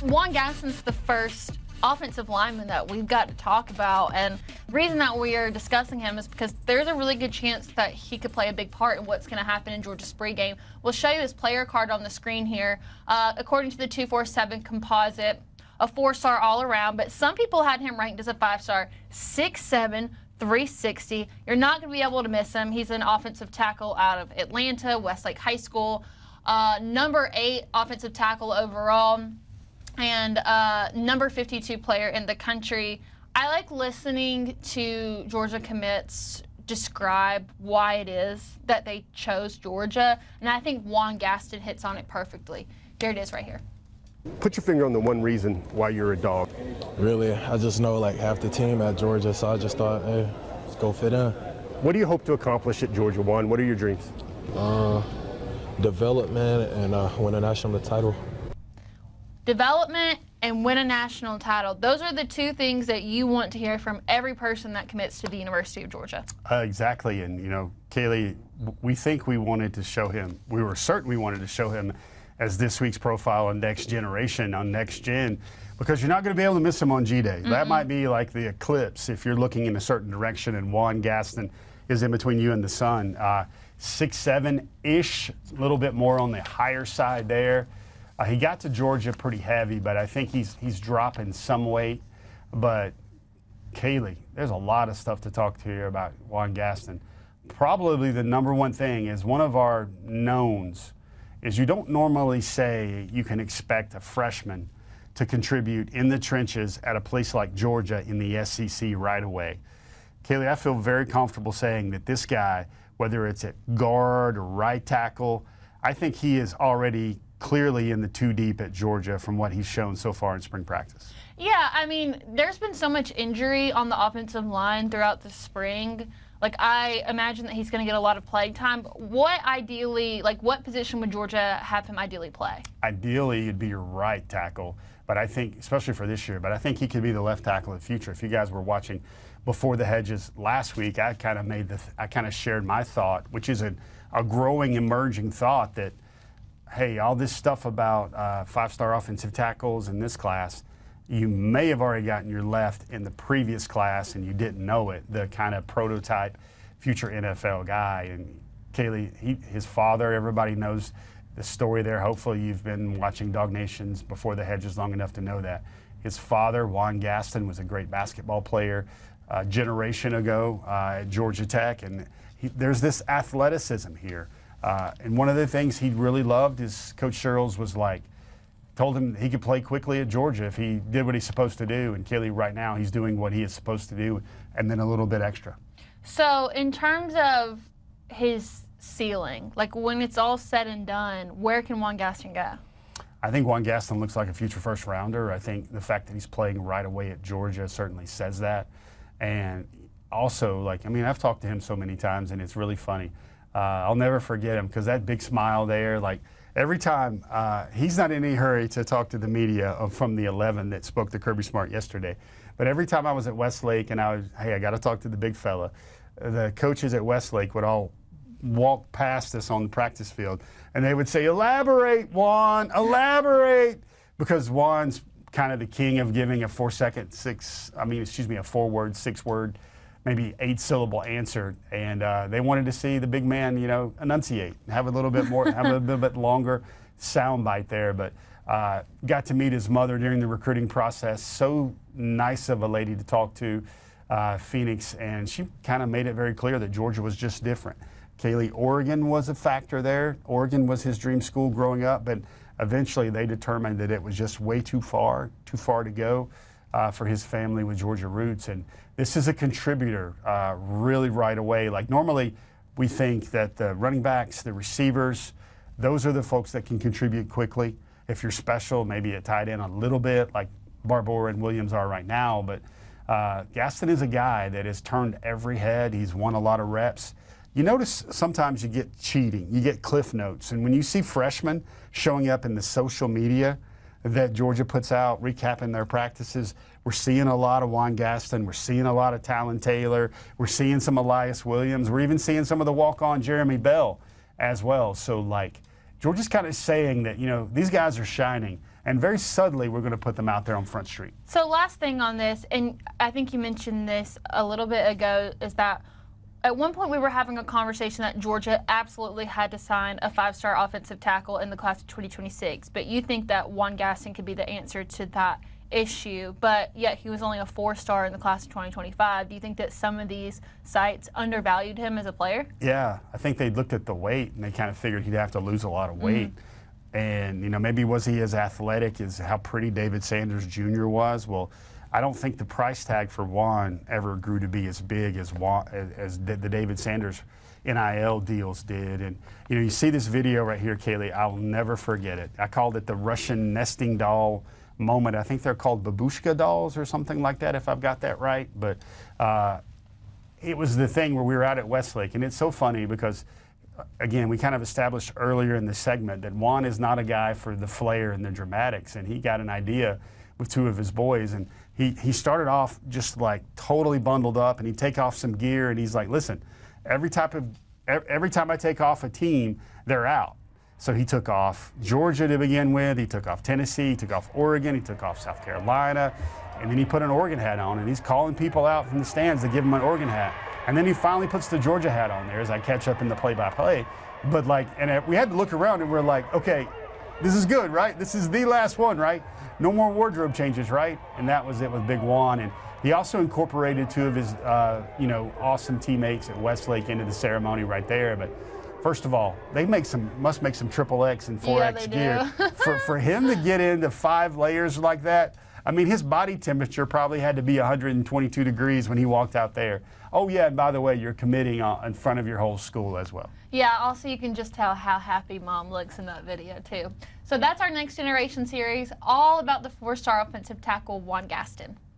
Juan Gaston's the first offensive lineman that we've got to talk about, and the reason that we are discussing him is because there's a really good chance that he could play a big part in what's going to happen in Georgia's spring game. We'll show you his player card on the screen here. According to the 247 composite, a 4-star all around, but some people had him ranked as a 5-star. 6'7", 360. You're not going to be able to miss him. He's an offensive tackle out of Atlanta, Westlake High School. Number 8 offensive tackle overall, and number 52 player in the country. I like listening to Georgia commits describe why it is that they chose Georgia, and I think Juan Gaston hits on it perfectly. Here it is right here. Put your finger on the one reason why you're a dog. Really, I just know like half the team at Georgia, so I just thought, hey, let's go fit in. What do you hope to accomplish at Georgia, Juan? What are your dreams? Development and win a national title. Development and win a national title. Those are the two things that you want to hear from every person that commits to the University of Georgia. Exactly, and you know, Kaylee, we think we wanted to show him, we were certain we wanted to show him as this week's profile on Next Generation, on Next Gen, because you're not going to be able to miss him on G-Day. That might be like the eclipse if you're looking in a certain direction, and Juan Gaston is in between you and the sun. 6'7"-ish, a little bit more on the higher side there. He got to Georgia pretty heavy, but I think he's dropping some weight. But Kaylee, there's a lot of stuff to talk to here about Juan Gaston. Probably the number one thing is one of our knowns is you don't normally say you can expect a freshman to contribute in the trenches at a place like Georgia in the SEC right away. Kaylee, I feel very comfortable saying that this guy, whether it's at guard or right tackle, I think he is already clearly in the 2 deep at Georgia from what he's shown so far in spring practice. Yeah, I mean, there's been so much injury on the offensive line throughout the spring. Like, I imagine that he's going to get a lot of playing time. What ideally, like, what position would Georgia have him ideally play? Ideally, it'd be your right tackle, but I think, especially for this year, but I think he could be the left tackle of the future. If you guys were watching Before the Hedges last week, I kind of shared my thought, which is a growing, emerging thought that, hey, all this stuff about 5-star offensive tackles in this class, you may have already gotten your left in the previous class and you didn't know it, the kind of prototype future NFL guy. And Kaylee, his father, everybody knows the story there. Hopefully you've been watching DawgNation's Before the Hedges long enough to know that. His father, Juan Gaston, was a great basketball player a generation ago at Georgia Tech, and there's this athleticism here. And one of the things he really loved is Coach Sherrills was like, told him he could play quickly at Georgia if he did what he's supposed to do. And Kaylee, right now, he's doing what he is supposed to do and then a little bit extra. So in terms of his ceiling, like when it's all said and done, where can Juan Gaston go? I think Juan Gaston looks like a future first rounder. I think the fact that he's playing right away at Georgia certainly says that. And also, like, I mean, I've talked to him so many times and it's really funny. I'll never forget him because that big smile there, like every time, he's not in any hurry to talk to the media from the 11 that spoke to Kirby Smart yesterday. But every time I was at Westlake and hey, I got to talk to the big fella, the coaches at Westlake would all walk past us on the practice field and they would say, elaborate, Juan, elaborate, because Juan's kind of the king of giving a 4-word, 6-word, maybe 8-syllable answer, and they wanted to see the big man, you know, enunciate, have a little bit more, have a little bit longer sound bite there. But got to meet his mother during the recruiting process. So nice of a lady to talk to, Phoenix, and she kind of made it very clear that Georgia was just different. Kaylee, Oregon was a factor there. Oregon was his dream school growing up, but eventually they determined that it was just way too far to go for his family with Georgia roots. And this is a contributor really right away. Like normally we think that the running backs, the receivers, those are the folks that can contribute quickly. If you're special, maybe at tight end a little bit like Barbour and Williams are right now. But Gaston is a guy that has turned every head. He's won a lot of reps. You notice sometimes you get cheating, you get cliff notes. And when you see freshmen showing up in the social media that Georgia puts out, recapping their practices, we're seeing a lot of Juan Gaston. We're seeing a lot of Talon Taylor. We're seeing some Elias Williams. We're even seeing some of the walk-on Jeremy Bell as well. So, like, Georgia's kind of saying that, you know, these guys are shining. and very subtly we're going to put them out there on Front Street. So last thing on this, and I think you mentioned this a little bit ago, is that at one point we were having a conversation that Georgia absolutely had to sign a 5-star offensive tackle in the class of 2026, but you think that Juan Gaston could be the answer to that issue, but yet he was only a 4-star in the class of 2025. Do you think that some of these sites undervalued him as a player? Yeah, I think they looked at the weight and they kind of figured he'd have to lose a lot of weight. And, you know, maybe was he as athletic as how pretty David Sanders Jr. was? Well, I don't think the price tag for Juan ever grew to be as big as the David Sanders NIL deals did. And, you know, you see this video right here, Kaylee, I'll never forget it. I called it the Russian nesting doll moment. I think they're called babushka dolls or something like that, if I've got that right. But it was the thing where we were out at Westlake, and it's so funny because, again, we kind of established earlier in the segment that Juan is not a guy for the flair and the dramatics, and he got an idea with 2 of his boys, and he started off just like totally bundled up, and he'd take off some gear, and he's like, listen, every time I take off a team, they're out. So he took off Georgia to begin with, he took off Tennessee, he took off Oregon, he took off South Carolina, and then he put an Oregon hat on, and he's calling people out from the stands to give him an Oregon hat. And then he finally puts the Georgia hat on there as I catch up in the play-by-play. But like, and we had to look around and we're like, okay, this is good, right? This is the last one, right? No more wardrobe changes, right? And that was it with Big Juan. And he also incorporated 2 of his, awesome teammates at Westlake into the ceremony right there. But first of all, they must make some XXX and 4X gear. for him to get into 5 layers like that, I mean, his body temperature probably had to be 122 degrees when he walked out there. Oh, yeah, and by the way, you're committing in front of your whole school as well. Yeah, also you can just tell how happy Mom looks in that video, too. So that's our Next Generation series, all about the 4-star offensive tackle, Juan Gaston.